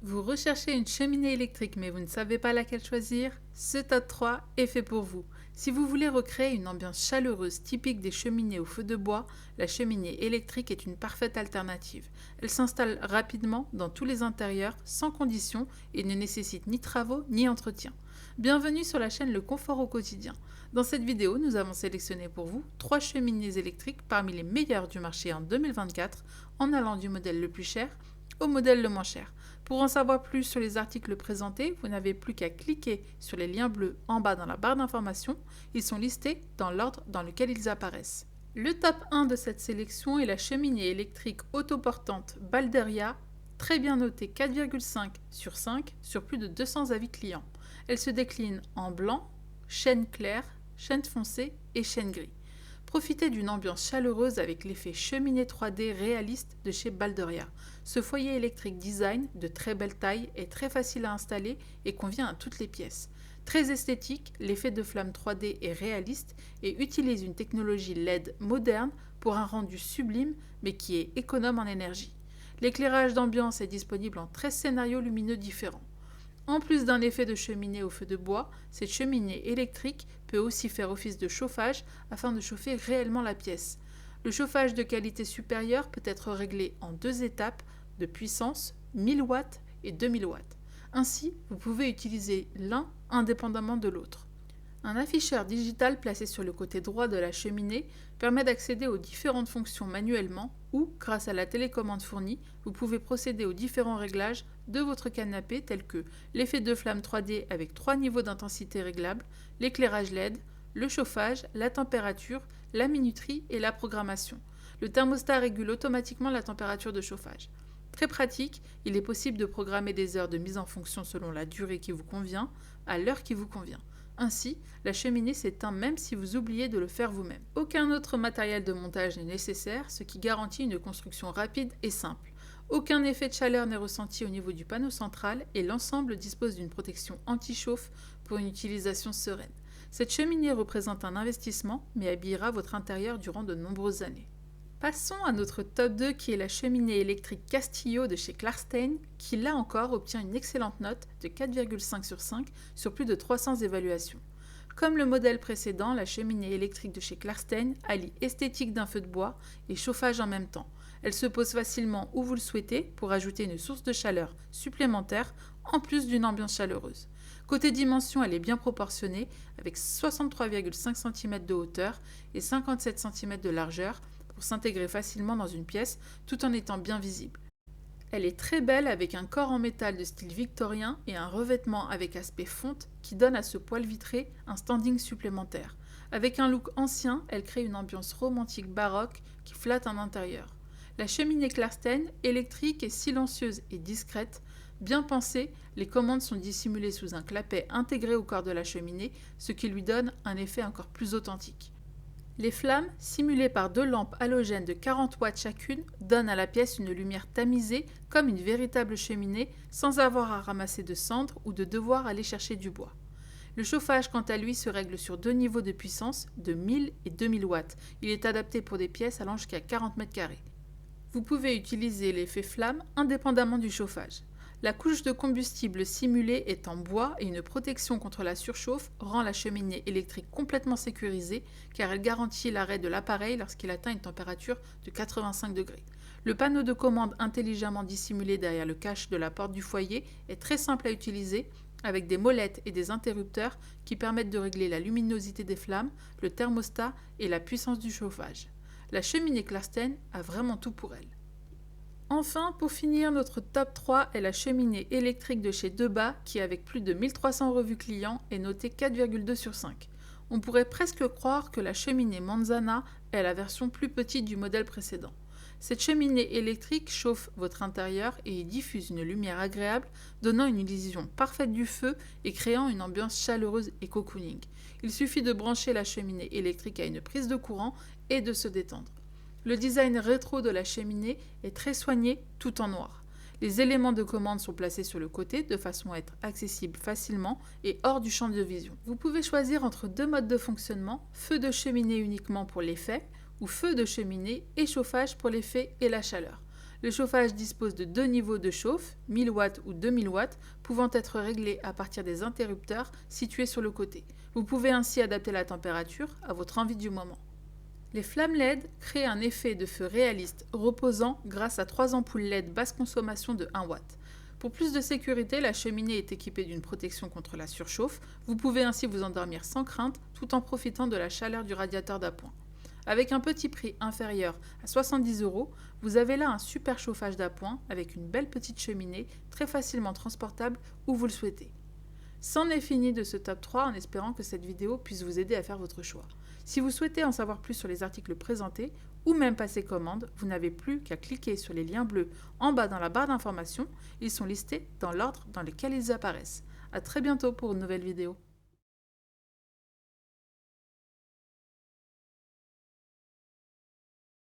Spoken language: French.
Vous recherchez une cheminée électrique mais vous ne savez pas laquelle choisir? Ce top 3 est fait pour vous. Si vous voulez recréer une ambiance chaleureuse typique des cheminées au feu de bois, la cheminée électrique est une parfaite alternative. Elle s'installe rapidement dans tous les intérieurs, sans condition, et ne nécessite ni travaux ni entretien. Bienvenue sur la chaîne Le Confort au quotidien. Dans cette vidéo, nous avons sélectionné pour vous 3 cheminées électriques parmi les meilleures du marché en 2024, en allant du modèle le plus cher au modèle le moins cher. Pour en savoir plus sur les articles présentés, vous n'avez plus qu'à cliquer sur les liens bleus en bas dans la barre d'information. Ils sont listés dans l'ordre dans lequel ils apparaissent. Le top 1 de cette sélection est la cheminée électrique autoportante Balderia, très bien notée 4,5 sur 5 sur plus de 200 avis clients. Elle se décline en blanc, chêne clair, chêne foncé et chêne gris. Profitez d'une ambiance chaleureuse avec l'effet cheminée 3D réaliste de chez Balderia. Ce foyer électrique design de très belle taille est très facile à installer et convient à toutes les pièces. Très esthétique, l'effet de flamme 3D est réaliste et utilise une technologie LED moderne pour un rendu sublime mais qui est économe en énergie. L'éclairage d'ambiance est disponible en 13 scénarios lumineux différents. En plus d'un effet de cheminée au feu de bois, cette cheminée électrique peut aussi faire office de chauffage afin de chauffer réellement la pièce. Le chauffage de qualité supérieure peut être réglé en 2 étapes de puissance 1000 watts et 2000 watts. Ainsi, vous pouvez utiliser l'un indépendamment de l'autre. Un afficheur digital placé sur le côté droit de la cheminée permet d'accéder aux différentes fonctions manuellement ou, grâce à la télécommande fournie, vous pouvez procéder aux différents réglages de votre canapé tels que l'effet de flamme 3D avec 3 niveaux d'intensité réglables, l'éclairage LED, le chauffage, la température, la minuterie et la programmation. Le thermostat régule automatiquement la température de chauffage. Très pratique, il est possible de programmer des heures de mise en fonction selon la durée qui vous convient, à l'heure qui vous convient. Ainsi, la cheminée s'éteint même si vous oubliez de le faire vous-même. Aucun autre matériel de montage n'est nécessaire, ce qui garantit une construction rapide et simple. Aucun effet de chaleur n'est ressenti au niveau du panneau central et l'ensemble dispose d'une protection anti-chauffe pour une utilisation sereine. Cette cheminée représente un investissement mais habillera votre intérieur durant de nombreuses années. Passons à notre top 2 qui est la cheminée électrique Castillo de chez Clarstein qui là encore obtient une excellente note de 4,5 sur 5 sur plus de 300 évaluations. Comme le modèle précédent, la cheminée électrique de chez Clarstein allie esthétique d'un feu de bois et chauffage en même temps. Elle se pose facilement où vous le souhaitez pour ajouter une source de chaleur supplémentaire en plus d'une ambiance chaleureuse. Côté dimension, elle est bien proportionnée avec 63,5 cm de hauteur et 57 cm de largeur pour s'intégrer facilement dans une pièce tout en étant bien visible. Elle est très belle avec un corps en métal de style victorien et un revêtement avec aspect fonte qui donne à ce poêle vitré un standing supplémentaire. Avec un look ancien, elle crée une ambiance romantique baroque qui flatte un intérieur. La cheminée Clarstein, électrique et silencieuse et discrète, bien pensée, les commandes sont dissimulées sous un clapet intégré au corps de la cheminée, ce qui lui donne un effet encore plus authentique. Les flammes, simulées par 2 lampes halogènes de 40 watts chacune, donnent à la pièce une lumière tamisée comme une véritable cheminée sans avoir à ramasser de cendres ou de devoir aller chercher du bois. Le chauffage, quant à lui, se règle sur 2 niveaux de puissance de 1000 et 2000 watts. Il est adapté pour des pièces allant jusqu'à 40 mètres carrés. Vous pouvez utiliser l'effet flamme indépendamment du chauffage. La couche de combustible simulée est en bois et une protection contre la surchauffe rend la cheminée électrique complètement sécurisée car elle garantit l'arrêt de l'appareil lorsqu'il atteint une température de 85 degrés. Le panneau de commande intelligemment dissimulé derrière le cache de la porte du foyer est très simple à utiliser avec des molettes et des interrupteurs qui permettent de régler la luminosité des flammes, le thermostat et la puissance du chauffage. La cheminée Clarstein a vraiment tout pour elle. Enfin, pour finir, notre top 3 est la cheminée électrique de chez Debat qui, avec plus de 1300 revues clients, est notée 4,2 sur 5. On pourrait presque croire que la cheminée Manzana est la version plus petite du modèle précédent. Cette cheminée électrique chauffe votre intérieur et y diffuse une lumière agréable, donnant une illusion parfaite du feu et créant une ambiance chaleureuse et cocooning. Il suffit de brancher la cheminée électrique à une prise de courant et de se détendre. Le design rétro de la cheminée est très soigné, tout en noir. Les éléments de commande sont placés sur le côté de façon à être accessibles facilement et hors du champ de vision. Vous pouvez choisir entre 2 modes de fonctionnement, feu de cheminée uniquement pour l'effet ou feu de cheminée et chauffage pour l'effet et la chaleur. Le chauffage dispose de deux niveaux de chauffe, 1000 watts ou 2000 watts, pouvant être réglés à partir des interrupteurs situés sur le côté. Vous pouvez ainsi adapter la température à votre envie du moment. Les flammes LED créent un effet de feu réaliste reposant grâce à 3 ampoules LED basse consommation de 1 watt. Pour plus de sécurité, la cheminée est équipée d'une protection contre la surchauffe. Vous pouvez ainsi vous endormir sans crainte tout en profitant de la chaleur du radiateur d'appoint. Avec un petit prix inférieur à 70 €, vous avez là un super chauffage d'appoint avec une belle petite cheminée très facilement transportable où vous le souhaitez. C'en est fini de ce top 3 en espérant que cette vidéo puisse vous aider à faire votre choix. Si vous souhaitez en savoir plus sur les articles présentés ou même passer commande, vous n'avez plus qu'à cliquer sur les liens bleus en bas dans la barre d'information. Ils sont listés dans l'ordre dans lequel ils apparaissent. À très bientôt pour une nouvelle vidéo.